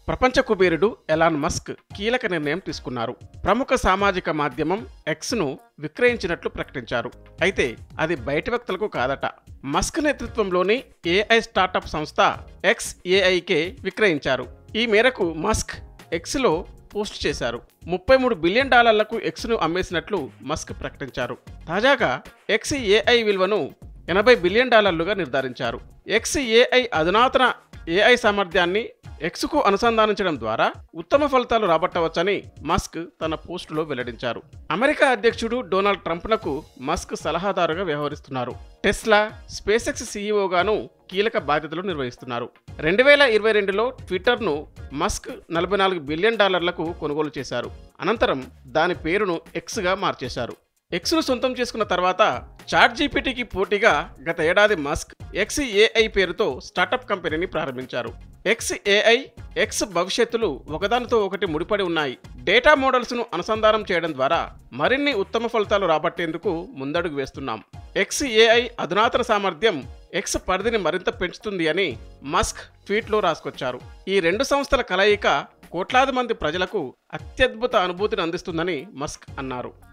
ప్రపంచ కుబేరుడు Elon Musk కీలక నిర్ణయం తీసుకున్నారు. ప్రముఖ సామాజిక మాధ్యమం ఎక్స్ను విక్రయించినట్లు ప్రకటించారు. అయితే అది బయటి వ్యక్తులకు కాదట. మస్క్ నేతృత్వంలోని ఏఐ స్టార్టప్ సంస్థ XAIకే విక్రయించారు. ఈ మేరకు మస్క్ ఎక్స్లో పోస్ట్ చేశారు. $33 బిలియన్ ఎక్స్ను అమ్మేసినట్లు మస్క్ ప్రకటించారు. తాజాగా XAI విలువను $80 బిలియన్ నిర్ధారించారు. XAI అధునాతన AI సామర్థ్యాన్ని ఎక్స్కు అనుసంధానించడం ద్వారా ఉత్తమ ఫలితాలు రాబట్టవచ్చని మస్క్ తన పోస్టులో వెల్లడించారు. అమెరికా అధ్యక్షుడు డొనాల్డ్ ట్రంప్నకు మస్క్ సలహాదారుగా వ్యవహరిస్తున్నారు. టెస్లా, స్పేస్ ఎక్స్ సీఈఓగాను కీలక బాధ్యతలు నిర్వహిస్తున్నారు. 2022లో ట్విట్టర్ను మస్క్ $44 బిలియన్ కొనుగోలు చేశారు. అనంతరం దాని పేరును ఎక్స్గా మార్చేశారు. ఎక్స్ను సొంతం చేసుకున్న తర్వాత చాట్‌జీపీటీకి పోటీగా గత ఏడాది మస్క్ XAI పేరుతో స్టార్టప్ కంపెనీని ప్రారంభించారు. XAI, ఎక్స్ భవిష్యత్తులు ఒకదానితో ఒకటి ముడిపడి ఉన్నాయి. డేటా మోడల్స్ను అనుసంధానం చేయడం ద్వారా మరిన్ని ఉత్తమ ఫలితాలు రాబట్టేందుకు ముందడుగు వేస్తున్నాం. XAI అధునాతన సామర్థ్యం ఎక్స్ పరిధిని మరింత పెంచుతుంది అని మస్క్ ట్వీట్లో రాసుకొచ్చారు. ఈ రెండు సంస్థల కలయిక కోట్లాది మంది ప్రజలకు అత్యద్భుత అనుభూతిని అందిస్తుందని మస్క్ అన్నారు.